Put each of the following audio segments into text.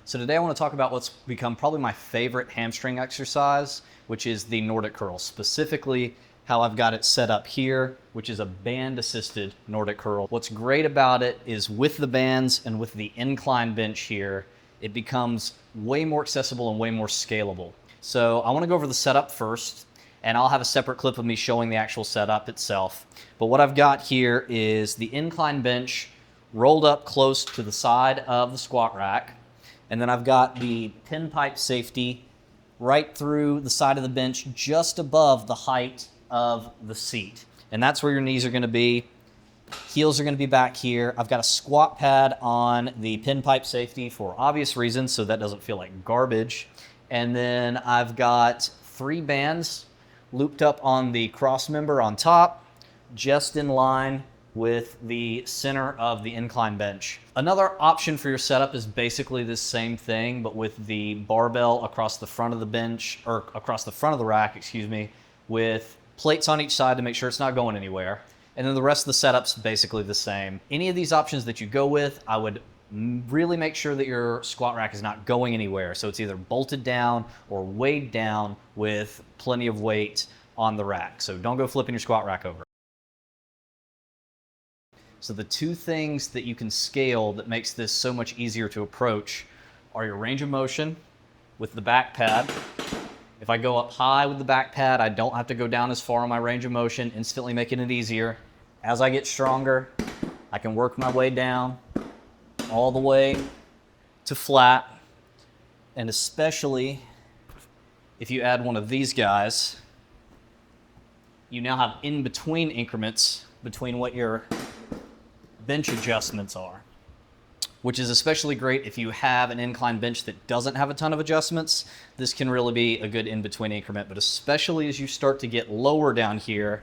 So today I want to talk about what's become probably my favorite hamstring exercise, which is the Nordic curl. Specifically, how I've got it set up here, which is a band-assisted Nordic curl. What's great about it is with the bands and with the incline bench here, it becomes way more accessible and way more scalable. So I want to go over the setup first, and I'll have a separate clip of me showing the actual setup itself. But what I've got here is the incline bench rolled up close to the side of the squat rack. And then I've got the pin pipe safety right through the side of the bench, just above the height of the seat. And that's where your knees are going to be. Heels are going to be back here. I've got a squat pad on the pin pipe safety for obvious reasons, so that doesn't feel like garbage. And then I've got 3 bands looped up on the cross member on top, just in line with the center of the incline bench. Another option for your setup is basically the same thing, but with the barbell across the front of the bench, or across the front of the rack, excuse me, with plates on each side to make sure it's not going anywhere. And then the rest of the setup's basically the same. Any of these options that you go with, I would really make sure that your squat rack is not going anywhere. So it's either bolted down or weighed down with plenty of weight on the rack. So don't go flipping your squat rack over. So the 2 things that you can scale that makes this so much easier to approach are your range of motion with the back pad. If I go up high with the back pad, I don't have to go down as far on my range of motion, instantly making it easier. As I get stronger, I can work my way down all the way to flat. And especially if you add one of these guys, you now have in-between increments between what your bench adjustments are, which is especially great if you have an incline bench that doesn't have a ton of adjustments. This can really be a good in-between increment, but especially as you start to get lower down here,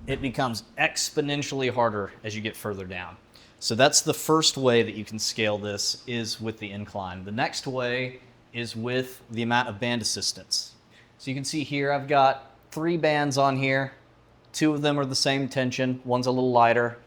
it becomes exponentially harder as you get further down. So that's the first way that you can scale this, is with the incline. The next way is with the amount of band assistance. So you can see here I've got 3 bands on here. 2 of them are the same tension, one's a little lighter.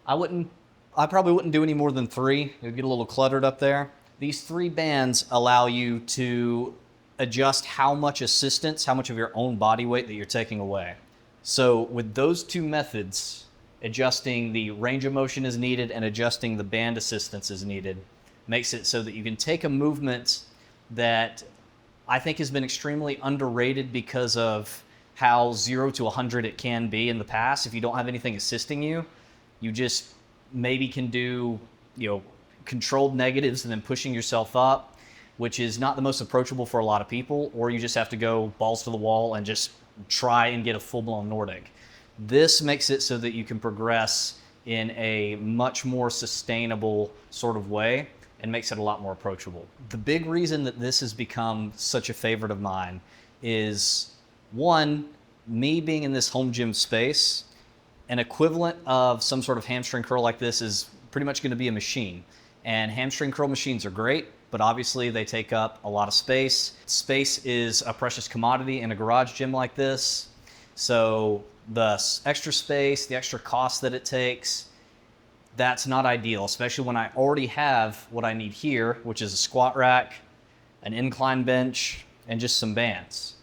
I probably wouldn't do any more than 3. It would get a little cluttered up there. These 3 bands allow you to adjust how much assistance, how much of your own body weight that you're taking away. So with those 2 methods, adjusting the range of motion as needed and adjusting the band assistance as needed, makes it so that you can take a movement that I think has been extremely underrated because of how 0 to 100 it can be in the past. If you don't have anything assisting you, you just maybe can do, controlled negatives and then pushing yourself up, which is not the most approachable for a lot of people, or you just have to go balls to the wall and just try and get a full-blown Nordic. This makes it so that you can progress in a much more sustainable sort of way and makes it a lot more approachable. The big reason that this has become such a favorite of mine is, one, me being in this home gym space. An equivalent of some sort of hamstring curl like this is pretty much going to be a machine. And hamstring curl machines are great, but obviously they take up a lot of space. Space is a precious commodity in a garage gym like this. So the extra space, the extra cost that it takes, that's not ideal, especially when I already have what I need here, which is a squat rack, an incline bench, and just some bands.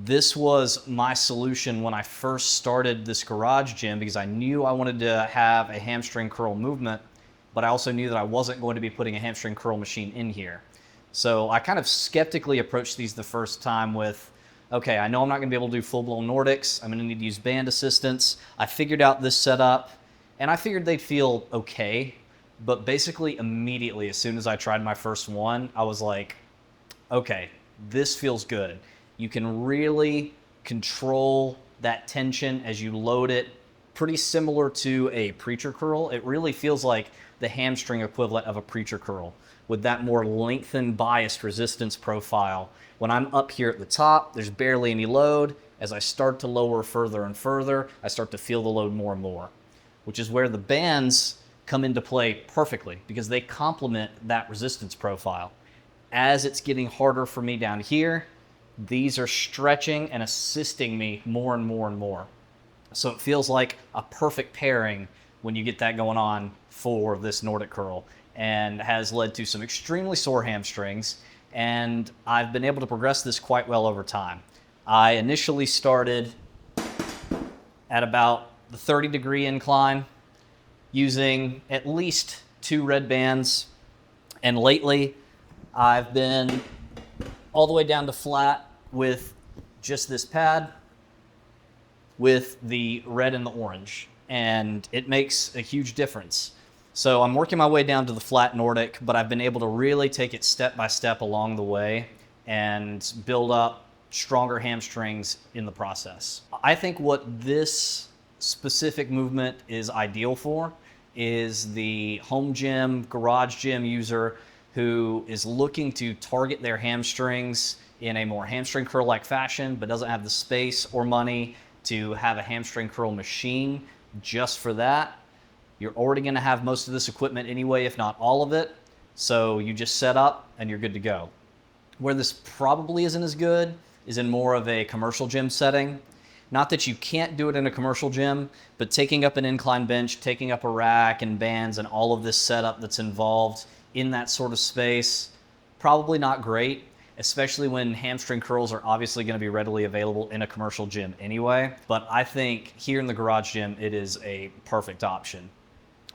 This was my solution when I first started this garage gym, because I knew I wanted to have a hamstring curl movement, but I also knew that I wasn't going to be putting a hamstring curl machine in here. So I kind of skeptically approached these the first time with, okay, I know I'm not going to be able to do full-blown Nordics. I'm going to need to use band assistance. I figured out this setup, and I figured they'd feel okay. But basically immediately, as soon as I tried my first one, I was like, okay, this feels good. You can really control that tension as you load it, pretty similar to a preacher curl. It really feels like the hamstring equivalent of a preacher curl, with that more lengthened biased resistance profile. When I'm up here at the top, there's barely any load. As I start to lower further and further, I start to feel the load more and more, which is where the bands come into play perfectly, because they complement that resistance profile. As it's getting harder for me down here, these are stretching and assisting me more and more and more. So it feels like a perfect pairing when you get that going on for this Nordic curl. and has led to some extremely sore hamstrings. And I've been able to progress this quite well over time. I initially started at about the 30-degree incline using at least 2 red bands. And lately, I've been all the way down to flat with just this pad with the red and the orange. And it makes a huge difference. So I'm working my way down to the flat Nordic, but I've been able to really take it step by step along the way and build up stronger hamstrings in the process. I think what this specific movement is ideal for is the home gym, garage gym user who is looking to target their hamstrings in a more hamstring curl-like fashion, but doesn't have the space or money to have a hamstring curl machine just for that. You're already going to have most of this equipment anyway, if not all of it. So you just set up and you're good to go. Where this probably isn't as good is in more of a commercial gym setting. Not that you can't do it in a commercial gym, but taking up an incline bench, taking up a rack and bands and all of this setup that's involved in that sort of space, probably not great, especially when hamstring curls are obviously going to be readily available in a commercial gym anyway. But I think here in the garage gym, it is a perfect option.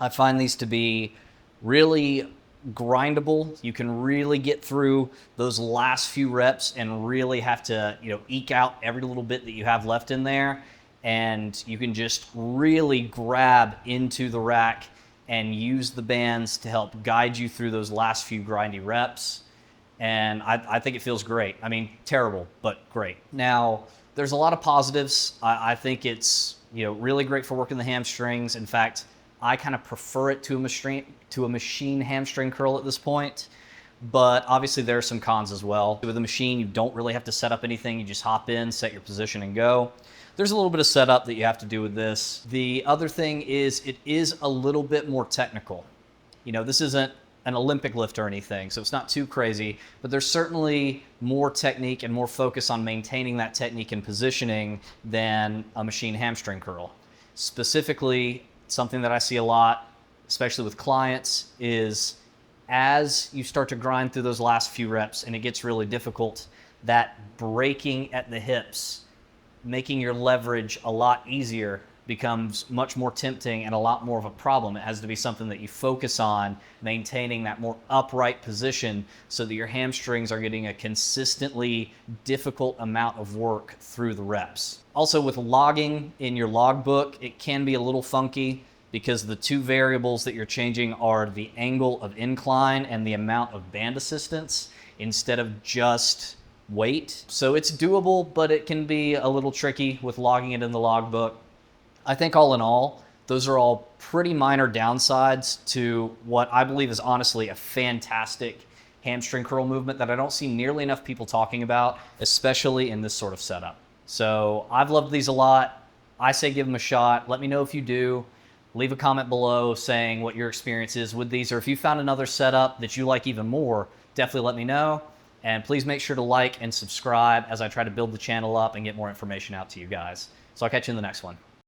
I find these to be really grindable. You can really get through those last few reps and really have to, eke out every little bit that you have left in there. And you can just really grab into the rack and use the bands to help guide you through those last few grindy reps. And I think it feels great. I mean, terrible, but great. Now, there's a lot of positives. I think it's, really great for working the hamstrings. In fact, I kind of prefer it to a machine hamstring curl at this point, but obviously there are some cons as well. With a machine, you don't really have to set up anything. You just hop in, set your position, and go. There's a little bit of setup that you have to do with this. The other thing is it is a little bit more technical. This isn't an Olympic lift or anything, so it's not too crazy, but there's certainly more technique and more focus on maintaining that technique and positioning than a machine hamstring curl. Specifically, something that I see a lot, especially with clients, is as you start to grind through those last few reps and it gets really difficult, that breaking at the hips, making your leverage a lot easier, becomes much more tempting and a lot more of a problem. It has to be something that you focus on, maintaining that more upright position so that your hamstrings are getting a consistently difficult amount of work through the reps. Also, with logging in your logbook, it can be a little funky because the 2 variables that you're changing are the angle of incline and the amount of band assistance instead of just weight. So it's doable, but it can be a little tricky with logging it in the logbook. I think all in all, those are all pretty minor downsides to what I believe is honestly a fantastic hamstring curl movement that I don't see nearly enough people talking about, especially in this sort of setup. So I've loved these a lot. I say give them a shot. Let me know if you do. Leave a comment below saying what your experience is with these, or if you found another setup that you like even more, definitely let me know. And please make sure to like and subscribe as I try to build the channel up and get more information out to you guys. So I'll catch you in the next one.